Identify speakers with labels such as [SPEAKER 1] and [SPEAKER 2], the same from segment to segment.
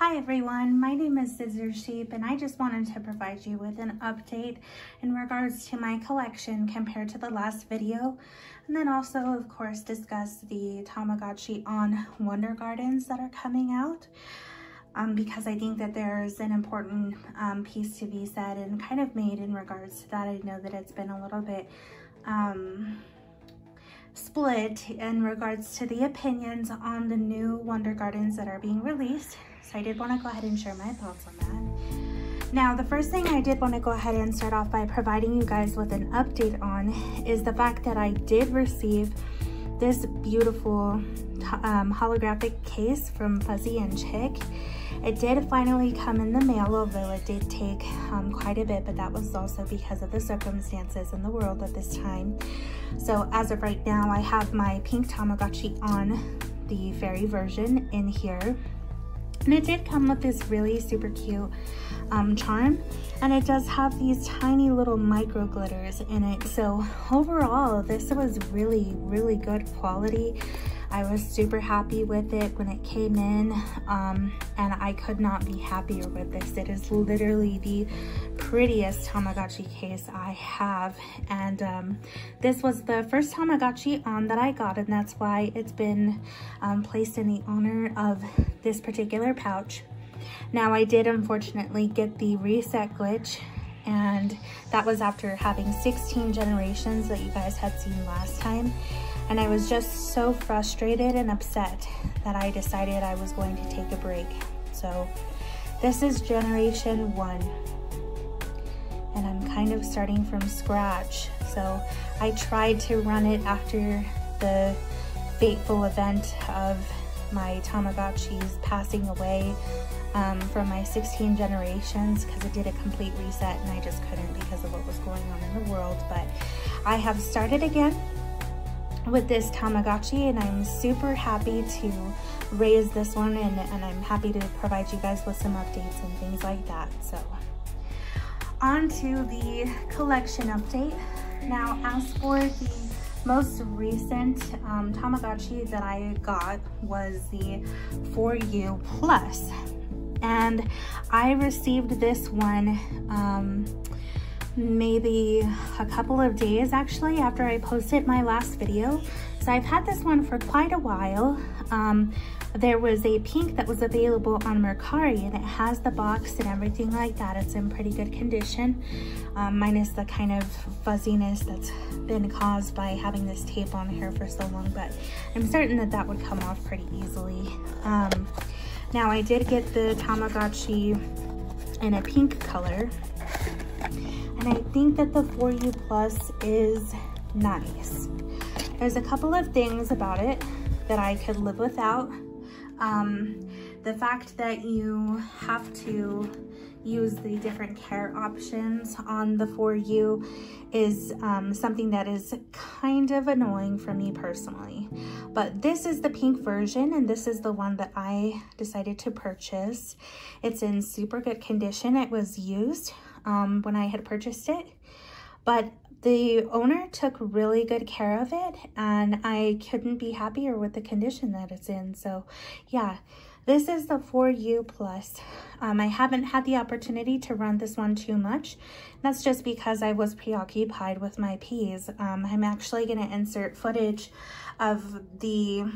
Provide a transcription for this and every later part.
[SPEAKER 1] Hi everyone, my name is Scissor Sheep and I just wanted to provide you with an update in regards to my collection compared to the last video, and then also of course discuss the Tamagotchi on Wonder Gardens that are coming out, because I think that there's an important piece to be said and kind of made in regards to that. I know that it's been a little bit split in regards to the opinions on the new Wonder Gardens that are being released. So I did want to go ahead and share my thoughts on that. Now, the first thing I did want to go ahead and start off by providing you guys with an update on is the fact that I did receive this beautiful holographic case from Fuzzy and Chick. It did finally come in the mail, although it did take quite a bit, but that was also because of the circumstances in the world at this time. So as of right now, I have my pink Tamagotchi on the fairy version in here. And it did come with this really super cute charm, and it does have these tiny little micro glitters in it. So overall, this was really good quality. I was super happy with it when it came in, and I could not be happier with this. It is literally the prettiest Tamagotchi case I have, and this was the first Tamagotchi on that I got, and that's why it's been placed in the honor of this particular pouch. Now, I did unfortunately get the reset glitch, and that was after having 16 generations that you guys had seen last time. And I was just so frustrated and upset that I decided I was going to take a break. So this is generation 1. And I'm kind of starting from scratch. So I tried to run it after the fateful event of my Tamagotchis passing away from my 16 generations, because it did a complete reset and I just couldn't because of what was going on in the world. But I have started again with this Tamagotchi, and I'm super happy to raise this one, and I'm happy to provide you guys with some updates and things like that. So on to the collection update. Now, as for the most recent Tamagotchi that I got was the 4U Plus, and I received this one maybe a couple of days actually after I posted my last video. So I've had this one for quite a while. There was a pink that was available on Mercari, and it has the box and everything like that. It's in pretty good condition, minus the kind of fuzziness that's been caused by having this tape on here for so long, but I'm certain that that would come off pretty easily. Now, I did get the Tamagotchi in a pink color, and I think that the 4U Plus is nice. There's a couple of things about it that I could live without. The fact that you have to use the different care options on the 4U is something that is kind of annoying for me personally. But this is the pink version, and this is the one that I decided to purchase. It's in super good condition. It was used when I had purchased it, but the owner took really good care of it, and I couldn't be happier with the condition that it's in. So yeah, this is the 4U Plus. I haven't had the opportunity to run this one too much. That's just because I was preoccupied with my peas. I'm actually going to insert footage of the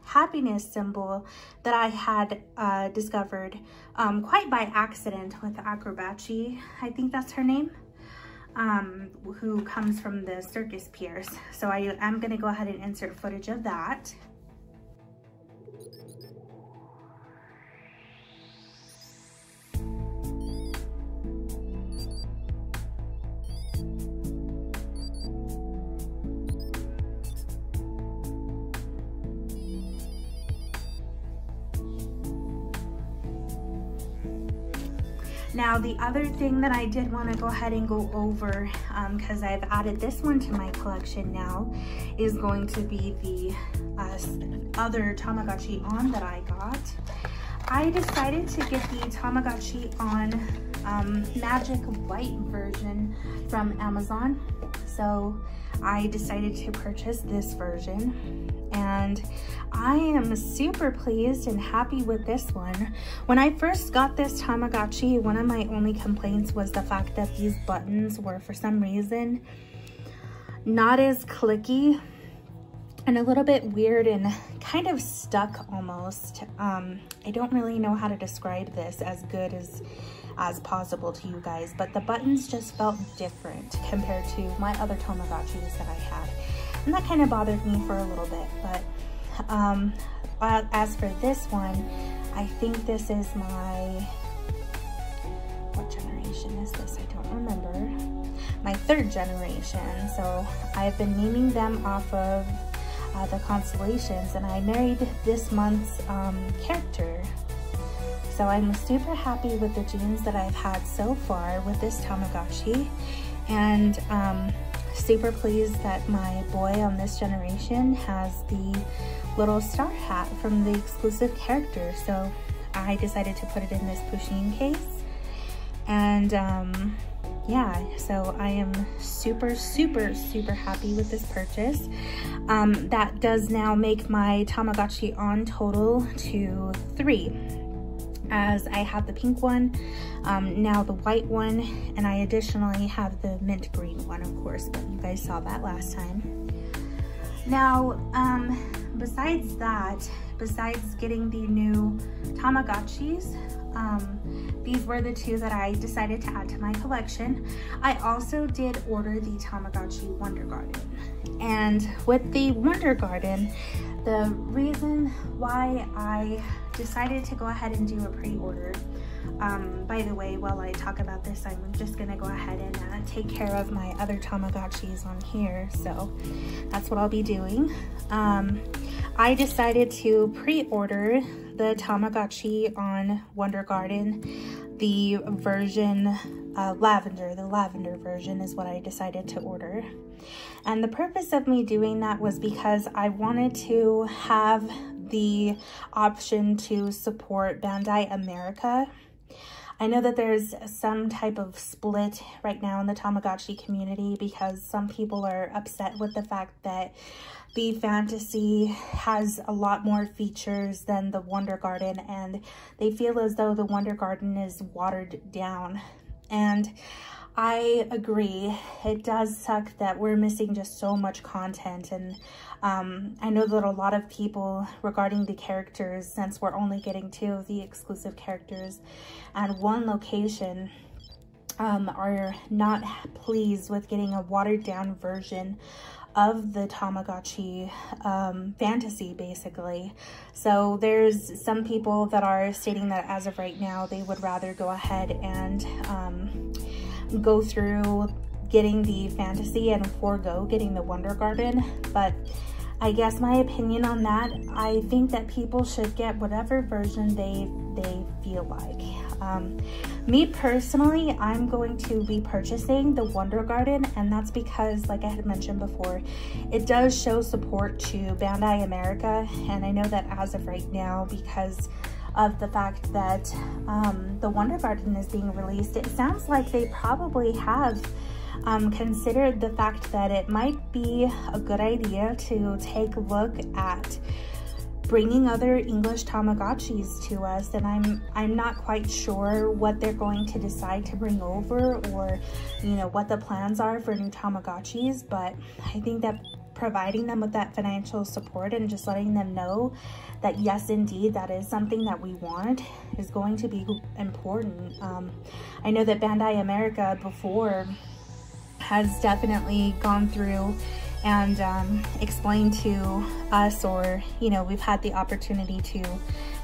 [SPEAKER 1] happiness symbol that I had discovered quite by accident with Acrobachi. I think that's her name. Who comes from the circus piers. So I am going to go ahead and insert footage of that. Now, the other thing that I did want to go ahead and go over, because I've added this one to my collection now, is going to be the other Tamagotchi on that I got. I decided to get the Tamagotchi on Magic White version from Amazon. So I decided to purchase this version. and I am super pleased and happy with this one. When I first got this Tamagotchi, one of my only complaints was the fact that these buttons were, for some reason, not as clicky and a little bit weird and kind of stuck almost. I don't really know how to describe this as good as possible to you guys, but the buttons just felt different compared to my other Tamagotchis that I had. And that kind of bothered me for a little bit, but as for this one, I think this is what generation is this? I don't remember. My 3rd generation. So I've been naming them off of the constellations, and I married this month's character. So I'm super happy with the genes that I've had so far with this Tamagotchi, and super pleased that my boy on this generation has the little star hat from the exclusive character. So I decided to put it in this pusheen case, and yeah, so I am super happy with this purchase. That does now make my Tamagotchi on total to 3, as I have the pink one, now the white one, and I additionally have the mint green one, of course, but you guys saw that last time. Now, besides that, besides getting the new Tamagotchis, these were the 2 that I decided to add to my collection. I also did order the Tamagotchi Wonder Garden. And with the Wonder Garden, the reason why I decided to go ahead and do a pre-order, by the way, while I talk about this, I'm just gonna go ahead and take care of my other Tamagotchis on here. So that's what I'll be doing. I decided to pre-order the Tamagotchi on Wonder Garden, the version lavender. The lavender version is what I decided to order. And the purpose of me doing that was because I wanted to have the option to support Bandai America. I know that there's some type of split right now in the Tamagotchi community because some people are upset with the fact that the Fantasy has a lot more features than the Wonder Garden, and they feel as though the Wonder Garden is watered down. And I agree. It does suck that we're missing just so much content, and I know that a lot of people regarding the characters, since we're only getting 2 of the exclusive characters and 1 location, are not pleased with getting a watered down version of the Tamagotchi Fantasy, basically. So there's some people that are stating that as of right now, they would rather go ahead and go through getting the Fantasy and forego getting the Wonder Garden. But I guess my opinion on that, I think that people should get whatever version they feel like. Me personally, I'm going to be purchasing the Wonder Garden, and that's because, like I had mentioned before, it does show support to Bandai America. And I know that as of right now, because of the fact that the Wonder Garden is being released, it sounds like they probably have considered the fact that it might be a good idea to take a look at bringing other English Tamagotchis to us. And I'm not quite sure what they're going to decide to bring over, or what the plans are for new Tamagotchis, but I think that providing them with that financial support and just letting them know that yes, indeed, that is something that we want is going to be important. I know that Bandai America before has definitely gone through and explained to us, or we've had the opportunity to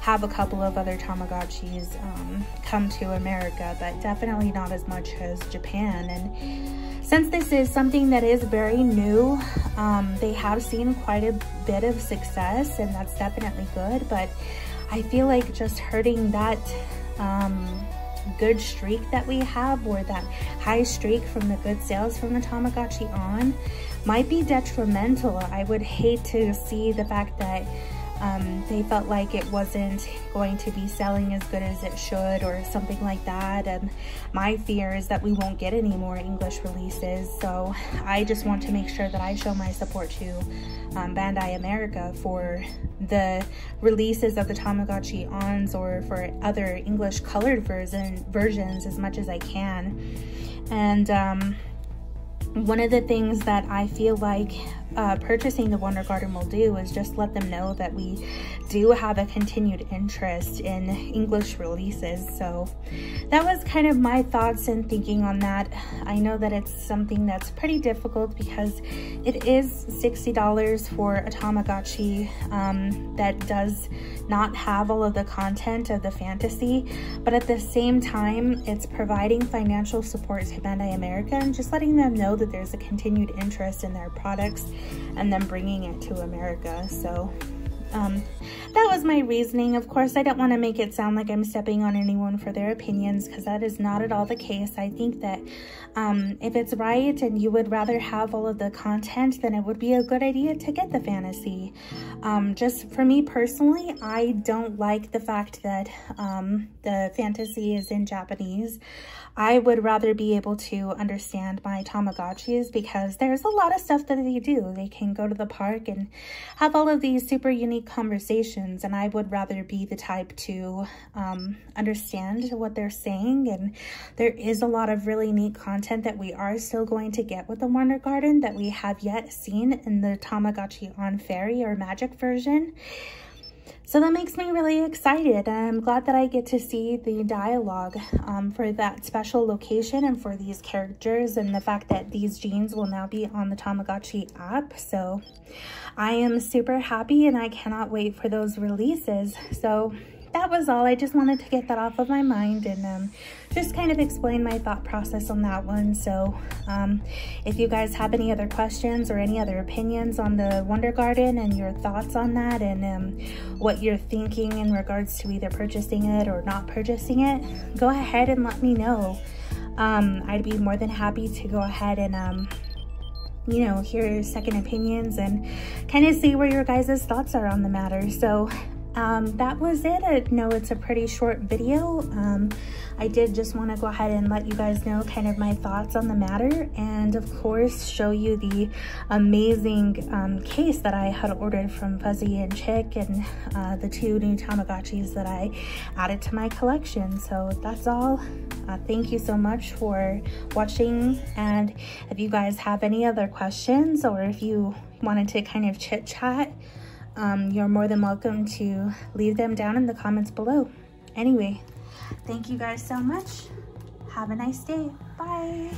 [SPEAKER 1] have a couple of other Tamagotchis come to America, but definitely not as much as Japan. And since this is something that is very new, they have seen quite a bit of success, and that's definitely good. But I feel like just hurting that good streak that we have, or that high streak from the good sales from the Tamagotchi on, might be detrimental. I would hate to see the fact that They felt like it wasn't going to be selling as good as it should or something like that. And my fear is that we won't get any more English releases. So I just want to make sure that I show my support to Bandai America for the releases of the Tamagotchi ons or for other English colored versions as much as I can. And one of the things that I feel like purchasing the Wonder Garden will do is just let them know that we do have a continued interest in English releases. So that was kind of my thoughts and thinking on that. I know that it's something that's pretty difficult because it is $60 for a Tamagotchi that does not have all of the content of the fantasy, but at the same time it's providing financial support to Bandai America and just letting them know that there's a continued interest in their products and then bringing it to America. So that was my reasoning. Of course, I don't want to make it sound like I'm stepping on anyone for their opinions, because that is not at all the case. I think that if it's right and you would rather have all of the content, then it would be a good idea to get the fantasy. Just for me personally, I don't like the fact that the fantasy is in Japanese. I would rather be able to understand my Tamagotchis, because there's a lot of stuff that they do. They can go to the park and have all of these super unique conversations, and I would rather be the type to understand what they're saying. And there is a lot of really neat content that we are still going to get with the Wonder Garden that we have yet seen in the Tamagotchi on Fairy or Magic version. So that makes me really excited, and I'm glad that I get to see the dialogue for that special location and for these characters, and the fact that these genes will now be on the Tamagotchi app. So I am super happy, and I cannot wait for those releases. So that was all. I just wanted to get that off of my mind and just kind of explain my thought process on that one. So if you guys have any other questions or any other opinions on the Wonder Garden and your thoughts on that, and what you're thinking in regards to either purchasing it or not purchasing it, go ahead and let me know. I'd be more than happy to go ahead and you know, hear second opinions and kind of see where your guys' thoughts are on the matter. So that was it. I know it's a pretty short video. I did just want to go ahead and let you guys know kind of my thoughts on the matter, and of course show you the amazing case that I had ordered from Fuzzy and Chick, and the 2 new Tamagotchis that I added to my collection. So that's all. Thank you so much for watching, and if you guys have any other questions, or if you wanted to kind of chit chat, you're more than welcome to leave them down in the comments below. Anyway, thank you guys so much. Have a nice day. Bye.